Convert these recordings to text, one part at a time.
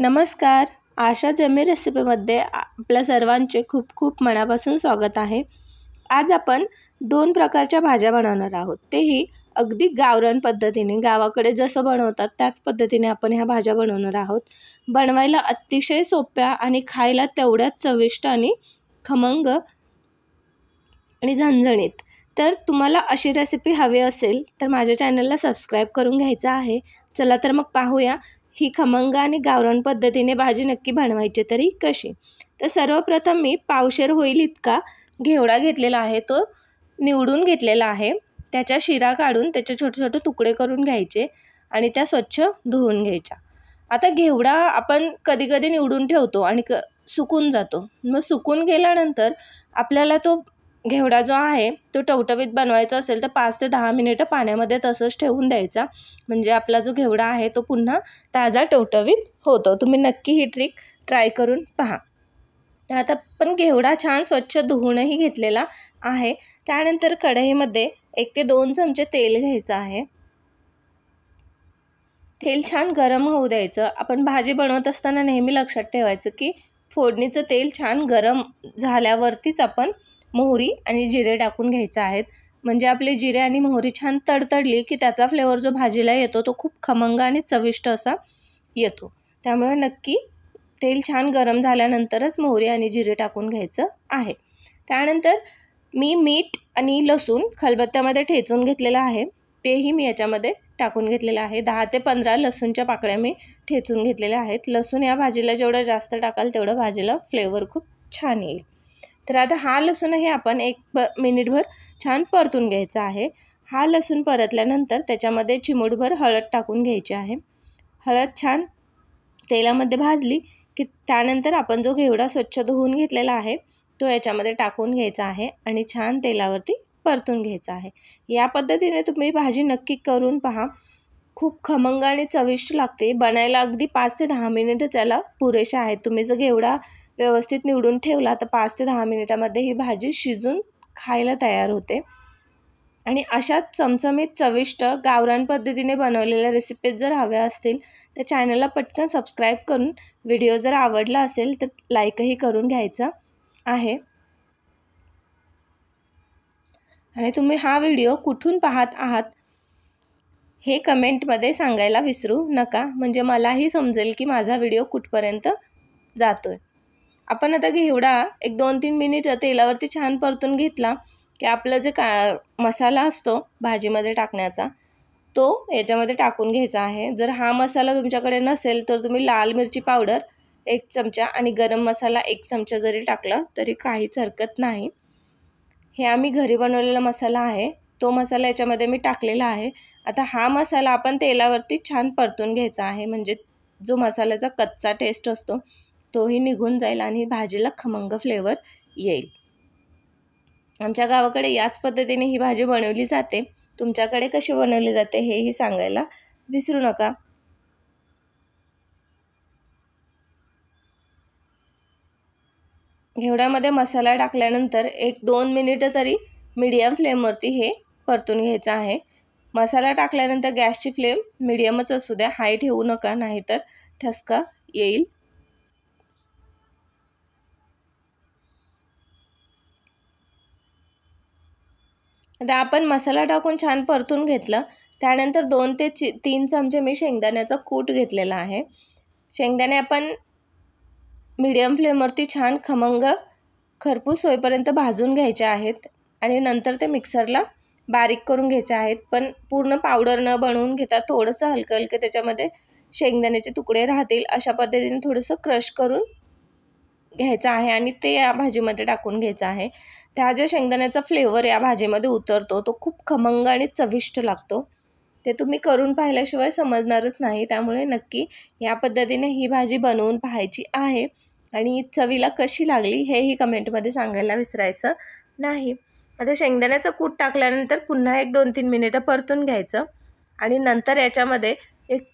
नमस्कार. आशा जमी रेसिपीमध्ये आपल्या सर्वांचे खूप खूप मनापासून स्वागत आहे. आज आपण 2 प्रकारच्या भाज्या बनवणार आहोत. तेही अगदी गावरान पद्धतीने, गावाकडे जसं बनवतात त्याच पद्धतीने आपण ह्या भाज्या बनवणार आहोत. बनवायला अतिशय सोप्या आणि खायला तेवढ्याच चविष्ट आणि खमंग आणि झणझणीत. तर तुम्हाला अशी रेसिपी हवी असेल तर माझ्या चॅनलला सबस्क्राईब करून घ्यायचं आहे. चला तर मग पाहूया ही खमंग आणि गावरान पद्धतीने भाजी नक्की बनवायची तरी कशी. तर सर्वप्रथम मी पावशेर होईल इतका घेवडा घेतलेला आहे, तो निवडून घेतलेला आहे. त्याच्या शिरा काढून त्याचे छोटे छोटे तुकडे करून घ्यायचे आणि त्या स्वच्छ धुवून घ्यायच्या. आता घेवडा आपण कधी कधी निवडून ठेवतो आणि सुकून जातो. मग सुकून गेल्यानंतर आपल्याला तो घेवडा जो आहे तो टवटवीत बनवायचा असेल तर 5 ते 10 मिनिटं पाण्यामध्ये तसंच ठेवून द्यायचा. म्हणजे आपला जो घेवडा आहे तो पुन्हा ताजा टवटवीत होतो. तुम्ही नक्की ही ट्रिक ट्राय करून पहा. तर आता पण घेवडा छान स्वच्छ धुवूनही घेतलेला आहे. त्यानंतर कढईमध्ये 1 ते 2 चमचे तेल घ्यायचं आहे. तेल छान गरम होऊ द्यायचं. आपण भाजी बनवत असताना नेहमी लक्षात ठेवायचं की फोडणीचं तेल छान गरम झाल्यावरतीच आपण मोहरी आणि जिरे टाकून घ्यायचे आहेत. म्हणजे आपले जिरे आणि मोहरी छान तडतडली की त्याचा फ्लेवर जो भाजीला येतो तो खूप खमंग आणि चविष्ट असा येतो. त्यामुळे नक्की तेल छान गरम झाल्यानंतरच मोहरी आणि जिरे टाकून घ्यायचं आहे. त्यानंतर मी मीठ आणि लसूण खलबत्त्यामध्ये ठेचून घेतलेलं आहे, तेही मी याच्यामध्ये टाकून घेतलेलं आहे. 10 ते 15 लसूणच्या पाकळ्या मी ठेचून घेतलेल्या आहेत. लसूण या भाजीला जेवढं जास्त टाकाल तेवढं भाजीला फ्लेवर खूप छान येईल. तर आता हा लसूणही आपण 1 मिनिटभर छान परतून घ्यायचा आहे. हा लसूण परतल्यानंतर त्याच्यामध्ये चिमूटभर हळद टाकून घ्यायची आहे. हळद छान तेलामध्ये भाजली की त्यानंतर आपण जो घेवडा स्वच्छ धुवून घेतलेला आहे तो याच्यामध्ये टाकून घ्यायचा आहे आणि छान तेलावरती परतून घ्यायचा आहे. या पद्धतीने तुम्ही भाजी नक्की करून पहा. खूप खमंग आणि चविष्ट लागते. बनायला अगदी 5 ते 10 मिनिटं त्याला पुरेसे आहेत. तुम्ही जर घेवडा व्यवस्थित निवडून ठेवला तर 5 ते 10 मिनिटामध्ये ही भाजी शिजून खायला तयार होते. आणि अशाच चमचमीत चविष्ट गावरान पद्धतीने बनवलेल्या रेसिपीज जर हव्या असतील तर चॅनलला पटकन सबस्क्राईब करून, व्हिडिओ जर आवडला असेल तर लाईकही करून घ्यायचा आहे. आणि तुम्ही हा व्हिडिओ कुठून पाहत आहात हे कमेंटमध्ये सांगायला विसरू नका. म्हणजे मलाही समजेल की माझा व्हिडिओ कुठपर्यंत जातोय. आपण आता घेवडा 1-2-3 मिनिट तेलावरती छान परतून घेतला की आपलं जे मसाला असतो भाजीमध्ये टाकण्याचा तो याच्यामध्ये टाकून घ्यायचा आहे. जर हा मसाला तुमच्याकडे नसेल तर तुम्ही लाल मिरची पावडर 1 चमचा आणि गरम मसाला 1 चमचा जरी टाकला तरी काहीच हरकत नाही. हे आम्ही घरी बनवलेला मसाला आहे, तो मसाला याच्यामध्ये मी टाकलेला आहे. आता हा मसाला आपण तेलावरती छान परतून घ्यायचा आहे. म्हणजे जो मसाल्याचा कच्चा टेस्ट असतो तोही निघून जाईल आणि भाजीला खमंग फ्लेवर येईल. आमच्या गावाकडे याच पद्धतीने ही भाजी बनवली जाते. तुमच्याकडे कशी बनवली जाते हेही सांगायला विसरू नका. घेवड्यामध्ये मसाला टाकल्यानंतर 1-2 मिनिटं तरी मीडियम फ्लेमवरती हे परतून घ्यायचं आहे. मसाला टाकल्यानंतर गॅसची फ्लेम मीडियमच असू द्या, हाय ठेवू नका, नाहीतर ठसका येईल. आता आपण मसाला टाकून छान परतून घेतलं. त्यानंतर 2 ते 3 चमचे मी शेंगदाण्याचा कूट घेतलेला आहे. शेंगदाणे आपण मीडियम फ्लेमवरती छान खमंग खरपूस होईपर्यंत भाजून घ्यायचे आहेत आणि नंतर ते मिक्सरला बारीक करून घ्यायचे आहेत. पण पूर्ण पावडर न बनवून घेता थोडंसं हलकं हलकं त्याच्यामध्ये शेंगदाण्याचे तुकडे राहतील अशा पद्धतीने थोडंसं क्रश करून घ्यायचं आहे आणि ते या भाजीमध्ये टाकून घ्यायचं आहे. त्या ज्या शेंगदाण्याचा फ्लेवर या भाजीमध्ये उतरतो तो खूप खमंग आणि चविष्ट लागतो. ते तुम्ही करून पाहिल्याशिवाय समजणारच नाही. त्यामुळे नक्की या पद्धतीने ही भाजी बनवून पाहायची आहे आणि चवीला कशी लागली हेही कमेंटमध्ये सांगायला विसरायचं नाही. आता शेंगदाण्याचं कूट टाकल्यानंतर पुन्हा 1-2-3 मिनिटं परतून घ्यायचं आणि नंतर याच्यामध्ये एक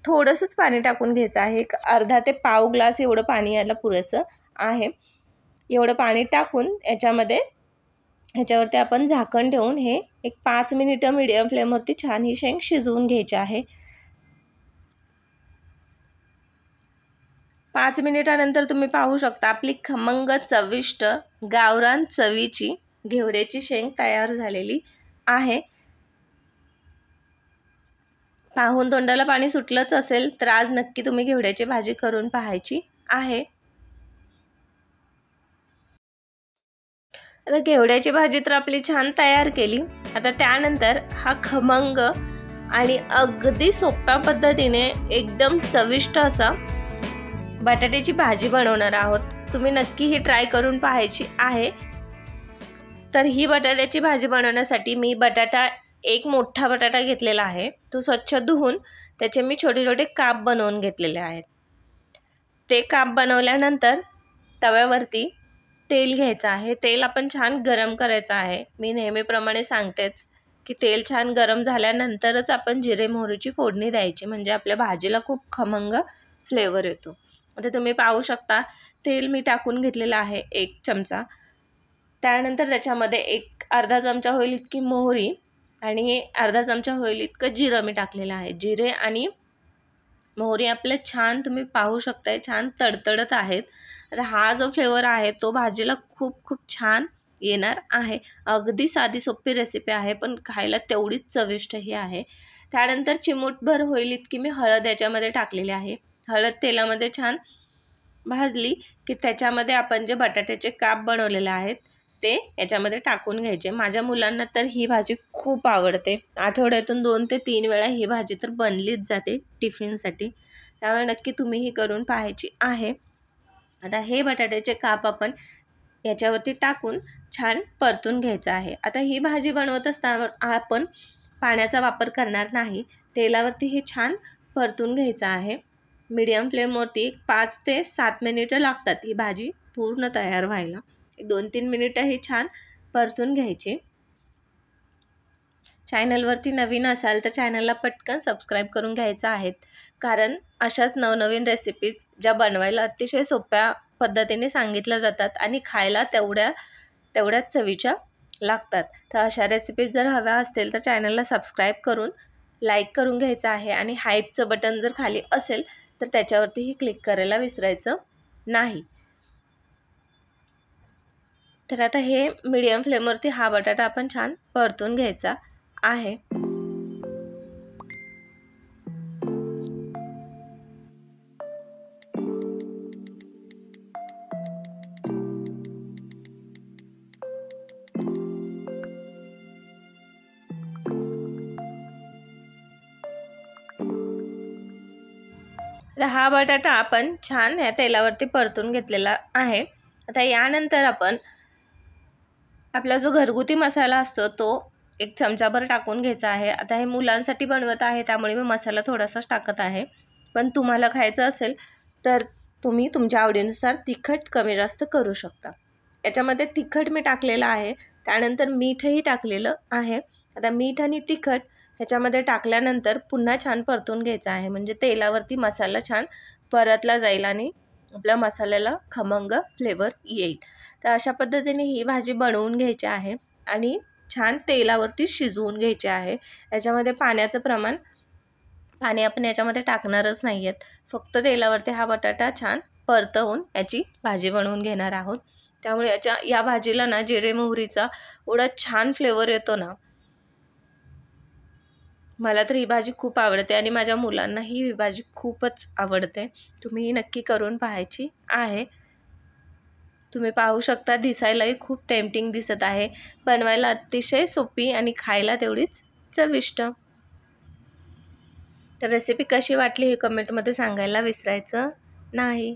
थोडंसंच पाणी टाकून घ्यायचं आहे. 1/2 ते पाव ग्लास एवढं पाणी यायला पुरेसं आहे. एवढं पाणी टाकून ह्याच्यावरती आपण झाकण ठेवून हे 5 मिनिटं मीडियम फ्लेमवरती छान ही शेंग शिजवून घ्यायची आहे. 5 मिनिटानंतर तुम्ही पाहू शकता आपली खमंग चविष्ट गावरान चवीची घेवड्याची शेंग तयार झालेली आहे। पाहून तोंडाला पाणी सुटलंच असेल तर आज नक्की तुम्ही घेवड्याची भाजी करून पाहायची आहे। आता घेवड्याची भाजी तर आपली छान तयार केली। आता त्यानंतर हा खमंग आणि अगदी सोप्या पद्धतीने एकदम चविष्ट असा बटाट्याची भाजी बनवणार आहोत। तुम्ही नक्की ही ट्राय करून पाहायची आहे। तर ही बटाट्याची भाजी बनवण्यासाठी मी एक मोठा बटाटा घेतलेला आहे। तो स्वच्छ धुवून त्याचे मी छोटे छोटे काप बनवून घेतलेले आहेत। ते काप बनवल्यानंतर तव्यावरती तेल घ्यायचं आहे। तेल आपण छान गरम करायचं आहे। मी नेहमीप्रमाणे सांगतेच की तेल छान गरम झाल्यानंतरच आपण जिरे मोहरीची फोडणी द्यायची, म्हणजे आपल्या भाजीला खूप खमंग फ्लेवर येतो। आता तुम्ही पाहू शकता तेल मी टाकून घेतलेलं आहे 1 चमचा। त्यानंतर त्याच्यामध्ये अर्धा चमचा होईल इतकी मोहरी आणि अर्धा चमचा होईल इतकं जिरं मी टाकलेलं आहे। जिरे आणि मोहरी आपले छान तुम्ही पाहू शकताय छान तडतडत आहेत। आता हा जो फ्लेवर आहे तो भाजीला खूप खूप छान येणार आहे। अगदी साधी सोपी रेसिपी आहे पण खायला तेवढीच चविष्ट ही आहे। त्यानंतर चिमूटभर होईल इतकी मी हळद याच्यामध्ये टाकलेली आहे। हळद तेलामध्ये छान भाजली की त्याच्यामध्ये आपण जे बटाट्याचे काप बनवलेले आहेत ते याच्यामध्ये टाकून घ्यायचे। माझ्या मुलांना तर ही भाजी खूप आवडते। आठवड्यातून 2 ते 3 वेळा ही भाजी तर बनलीच जाते टिफिनसाठी, त्यामुळे नक्की तुम्ही ही करून पाहायची आहे। आता हे बटाट्याचे काप आपण याच्यावरती टाकून छान परतून घ्यायचं आहे। आता ही भाजी बनवत असताना आपण पाण्याचा वापर करणार नाही। तेलावरती हे छान परतून घ्यायचं आहे। मीडियम फ्लेमवरती 5 ते 7 मिनिटं लागतात ही भाजी पूर्ण तयार व्हायला। 2-3 मिनिटं ही छान परतून घ्यायची। चॅनलवरती नवीन असाल तर चॅनलला पटकन सबस्क्राईब करून घ्यायचं आहे, कारण अशाच नवनवीन रेसिपीज ज्या बनवायला अतिशय सोप्या पद्धतीने सांगितल्या जातात आणि खायला तेवढ्याच चवीच्या लागतात। तर अशा रेसिपीज जर हव्या असतील तर चॅनलला सबस्क्राईब करून लाईक करून घ्यायचं आहे आणि हाईपचं बटन जर खाली असेल तर त्याच्यावरतीही क्लिक करायला विसरायचं नाही। तर आता हे मीडियम फ्लेमवरती हा बटाटा आपण छान परतून घ्यायचा आहे। हा बटाटा आपण छान या तेलावरती परतून घेतलेला आहे। आता यानंतर आपण आपला जो घरगुती मसाला असतो तो 1 चमचाभर टाकून घ्यायचा आहे। आता हे मुलांसाठी बनवत आहे त्यामुळे मी मसाला थोडासाच टाकत आहे, पण तुम्हाला खायचं असेल तर तुम्ही तुमच्या आवडीनुसार तिखट कमी जास्त करू शकता। याच्यामध्ये तिखट मी टाकलेलं आहे, त्यानंतर मीठही टाकलेलं आहे। आता मीठ आणि तिखट ह्याच्यामध्ये टाकल्यानंतर पुन्हा छान परतून घ्यायचं आहे, म्हणजे तेलावरती मसाला छान परतला जाईल आणि आपल्या मसाल्याला खमंग फ्लेवर येईल। तर अशा पद्धतीने ही भाजी बनवून घ्यायची आहे आणि छान तेलावरती शिजवून घ्यायची आहे। याच्यामध्ये पाणी आपण याच्यामध्ये टाकणारच नाही आहेत, फक्त तेलावरती हा बटाटा छान परतवून याची भाजी बनवून घेणार आहोत। त्यामुळे या भाजीला ना जिरे मोहरीचा एवढा छान फ्लेवर येतो ना, मला तर ही भाजी खूप आवडते आणि माझ्या मुलांनाही ही भाजी खूपच आवडते। तुम्ही नक्की करून पाहायची आहे। तुम्ही पाहू शकता दिसायलाही खूप टेम्पटिंग दिसत आहे, बनवायला अतिशय सोपी आणि खायला तेवढीच चविष्ट। तर रेसिपी कशी वाटली हे कमेंटमध्ये सांगायला विसरायचं नाही।